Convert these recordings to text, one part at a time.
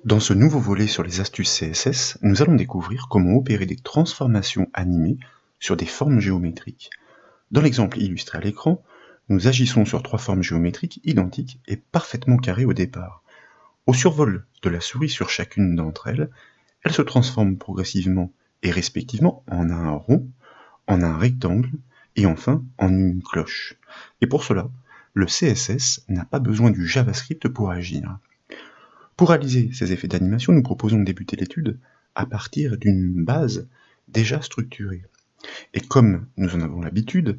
Dans ce nouveau volet sur les astuces CSS, nous allons découvrir comment opérer des transformations animées sur des formes géométriques. Dans l'exemple illustré à l'écran, nous agissons sur trois formes géométriques identiques et parfaitement carrées au départ. Au survol de la souris sur chacune d'entre elles, elles se transforment progressivement et respectivement en un rond, en un rectangle et enfin en une cloche. Et pour cela, le CSS n'a pas besoin du JavaScript pour agir. Pour réaliser ces effets d'animation, nous proposons de débuter l'étude à partir d'une base déjà structurée. Et comme nous en avons l'habitude,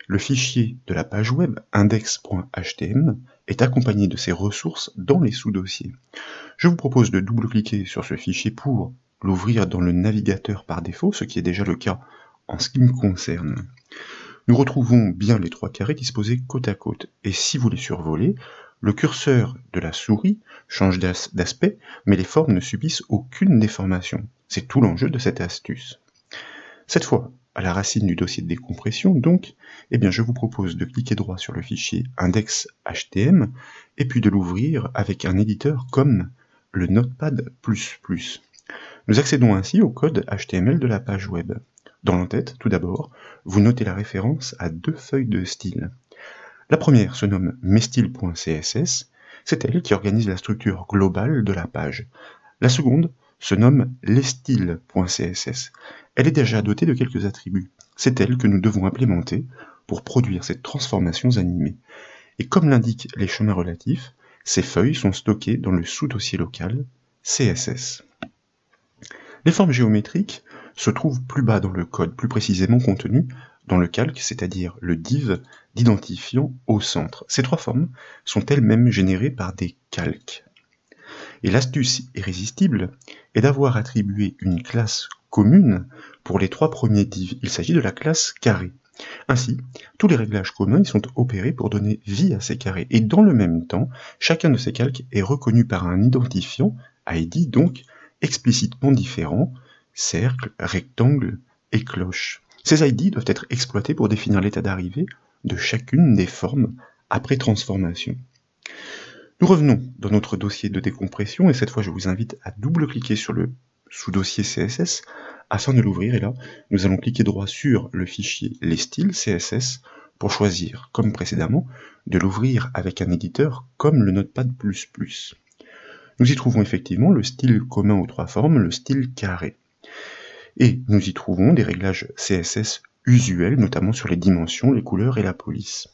le fichier de la page web index.html est accompagné de ses ressources dans les sous-dossiers. Je vous propose de double-cliquer sur ce fichier pour l'ouvrir dans le navigateur par défaut, ce qui est déjà le cas en ce qui me concerne. Nous retrouvons bien les trois carrés disposés côte à côte, et si vous les survolez, le curseur de la souris change d'aspect, mais les formes ne subissent aucune déformation. C'est tout l'enjeu de cette astuce. Cette fois, à la racine du dossier de décompression, donc, je vous propose de cliquer droit sur le fichier index.html et puis de l'ouvrir avec un éditeur comme le Notepad++. Nous accédons ainsi au code HTML de la page web. Dans l'entête, tout d'abord, vous notez la référence à deux feuilles de style. La première se nomme messtyle.css, c'est elle qui organise la structure globale de la page. La seconde se nomme lesstyles.css. Elle est déjà dotée de quelques attributs. C'est elle que nous devons implémenter pour produire ces transformations animées. Et comme l'indiquent les chemins relatifs, ces feuilles sont stockées dans le sous-dossier local CSS. Les formes géométriques se trouvent plus bas dans le code, plus précisément contenues dans le calque, c'est-à-dire le div d'identifiant au centre. Ces trois formes sont elles-mêmes générées par des calques. Et l'astuce irrésistible est d'avoir attribué une classe commune pour les trois premiers divs. Il s'agit de la classe carré. Ainsi, tous les réglages communs y sont opérés pour donner vie à ces carrés. Et dans le même temps, chacun de ces calques est reconnu par un identifiant, ID donc, explicitement différent, cercle, rectangle et cloche. Ces ID doivent être exploités pour définir l'état d'arrivée de chacune des formes après transformation. Nous revenons dans notre dossier de décompression et cette fois je vous invite à double-cliquer sur le sous-dossier CSS afin de l'ouvrir et là nous allons cliquer droit sur le fichier les styles CSS pour choisir, comme précédemment, de l'ouvrir avec un éditeur comme le Notepad++. Nous y trouvons effectivement le style commun aux trois formes, le style carré. Et nous y trouvons des réglages CSS usuels, notamment sur les dimensions, les couleurs et la police.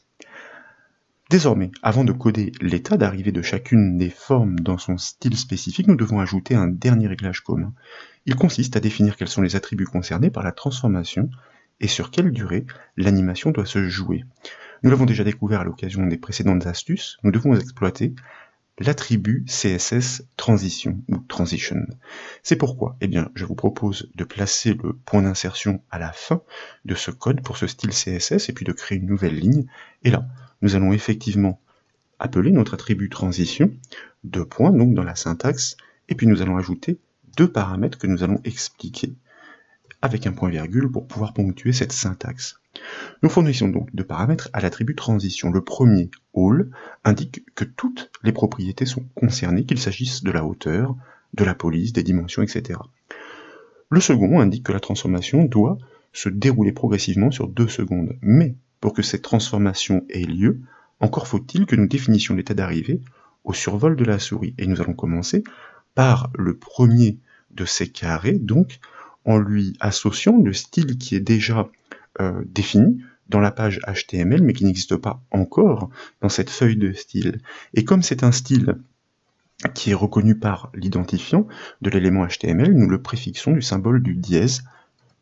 Désormais, avant de coder l'état d'arrivée de chacune des formes dans son style spécifique, nous devons ajouter un dernier réglage commun. Il consiste à définir quels sont les attributs concernés par la transformation et sur quelle durée l'animation doit se jouer. Nous l'avons déjà découvert à l'occasion des précédentes astuces, nous devons exploiter l'attribut CSS Transition ou Transition. C'est pourquoi, je vous propose de placer le point d'insertion à la fin de ce code pour ce style CSS et puis de créer une nouvelle ligne. Et là, nous allons effectivement appeler notre attribut transition, deux points donc dans la syntaxe, et puis nous allons ajouter deux paramètres que nous allons expliquer avec un point-virgule pour pouvoir ponctuer cette syntaxe. Nous fournissons donc deux paramètres à l'attribut transition. Le premier, all, indique que toutes les propriétés sont concernées, qu'il s'agisse de la hauteur, de la police, des dimensions, etc. Le second indique que la transformation doit se dérouler progressivement sur 2 secondes. Mais pour que cette transformation ait lieu, encore faut-il que nous définissions l'état d'arrivée au survol de la souris. Et nous allons commencer par le premier de ces carrés, donc en lui associant le style qui est déjà défini dans la page HTML, mais qui n'existe pas encore dans cette feuille de style. Et comme c'est un style qui est reconnu par l'identifiant de l'élément HTML, nous le préfixons du symbole du dièse,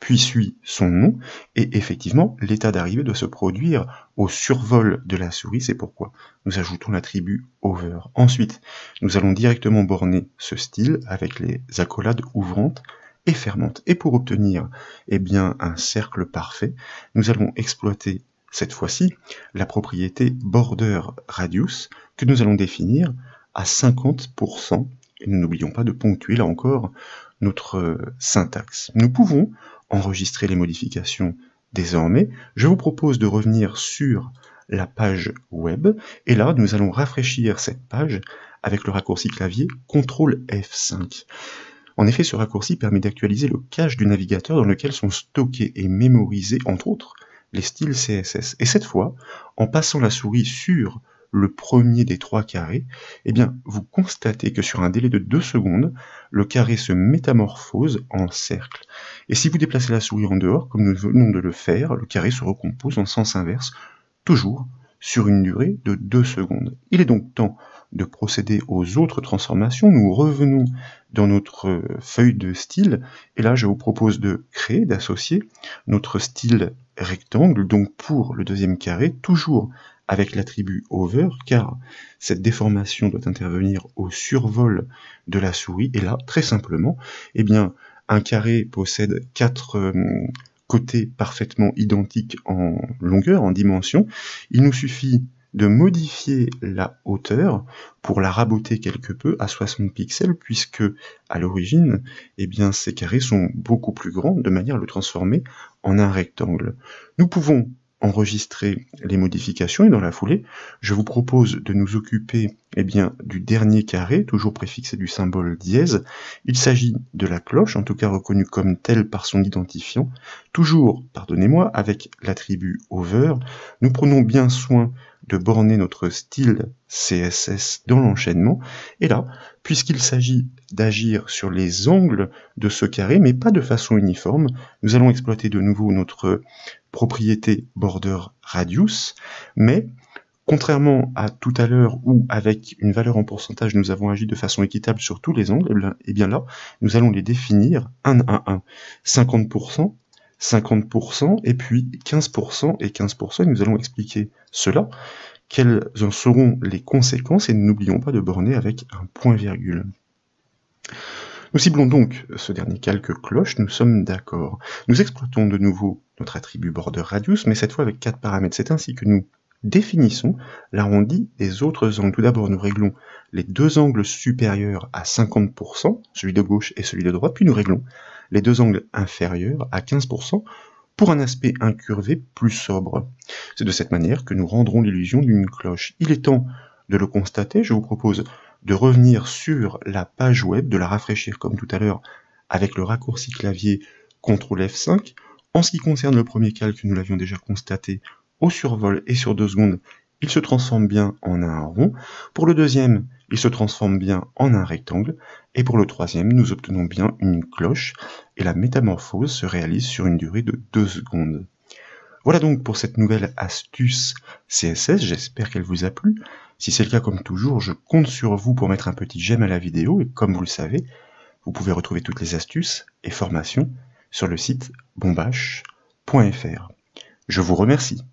puis suit son nom, et effectivement, l'état d'arrivée doit se produire au survol de la souris, c'est pourquoi nous ajoutons l'attribut over. Ensuite, nous allons directement borner ce style avec les accolades ouvrantes et fermante. Et pour obtenir un cercle parfait, nous allons exploiter cette fois-ci la propriété border radius que nous allons définir à 50%. Et nous n'oublions pas de ponctuer là encore notre syntaxe. Nous pouvons enregistrer les modifications désormais. Je vous propose de revenir sur la page web et là nous allons rafraîchir cette page avec le raccourci clavier CTRL F5. En effet, ce raccourci permet d'actualiser le cache du navigateur dans lequel sont stockés et mémorisés, entre autres, les styles CSS. Et cette fois, en passant la souris sur le premier des 3 carrés, eh bien, vous constatez que sur un délai de 2 secondes, le carré se métamorphose en cercle. Et si vous déplacez la souris en dehors, comme nous venons de le faire, le carré se recompose en sens inverse, toujours sur une durée de 2 secondes. Il est donc temps de procéder aux autres transformations. Nous revenons dans notre feuille de style, et là je vous propose de créer, d'associer notre style rectangle, donc pour le deuxième carré, toujours avec l'attribut over, car cette déformation doit intervenir au survol de la souris, et là, très simplement, eh bien, un carré possède 4 côtés parfaitement identiques en longueur, en dimension. Il nous suffit de modifier la hauteur pour la raboter quelque peu à 60 pixels, puisque à l'origine, eh bien, ces carrés sont beaucoup plus grands, de manière à le transformer en un rectangle. Nous pouvons enregistrer les modifications, et dans la foulée, je vous propose de nous occuper eh bien, du dernier carré, toujours préfixé du symbole dièse. Il s'agit de la cloche, en tout cas reconnue comme telle par son identifiant, toujours, pardonnez-moi, avec l'attribut over. Nous prenons bien soin de borner notre style CSS dans l'enchaînement, et là, puisqu'il s'agit d'agir sur les angles de ce carré, mais pas de façon uniforme, nous allons exploiter de nouveau notre propriété border radius, mais contrairement à tout à l'heure où avec une valeur en pourcentage nous avons agi de façon équitable sur tous les angles, et bien là, nous allons les définir 1 à 1, 50%, 50%, et puis 15% et 15%, et nous allons expliquer cela, quelles en seront les conséquences, et n'oublions pas de borner avec un point-virgule. Nous ciblons donc ce dernier calque cloche, nous sommes d'accord. Nous exploitons de nouveau notre attribut border radius, mais cette fois avec 4 paramètres. C'est ainsi que nous définissons l'arrondi des autres angles. Tout d'abord, nous réglons les 2 angles supérieurs à 50%, celui de gauche et celui de droite, puis nous réglons les 2 angles inférieurs à 15%, pour un aspect incurvé plus sobre. C'est de cette manière que nous rendrons l'illusion d'une cloche. Il est temps de le constater, je vous propose de revenir sur la page web, de la rafraîchir comme tout à l'heure avec le raccourci clavier CTRL F5. En ce qui concerne le premier calque, nous l'avions déjà constaté au survol et sur 2 secondes, il se transforme bien en un rond. Pour le deuxième, il se transforme bien en un rectangle. Et pour le troisième, nous obtenons bien une cloche, et la métamorphose se réalise sur une durée de 2 secondes. Voilà donc pour cette nouvelle astuce CSS, j'espère qu'elle vous a plu. Si c'est le cas, comme toujours, je compte sur vous pour mettre un petit j'aime à la vidéo, et comme vous le savez, vous pouvez retrouver toutes les astuces et formations sur le site bombache.fr. Je vous remercie.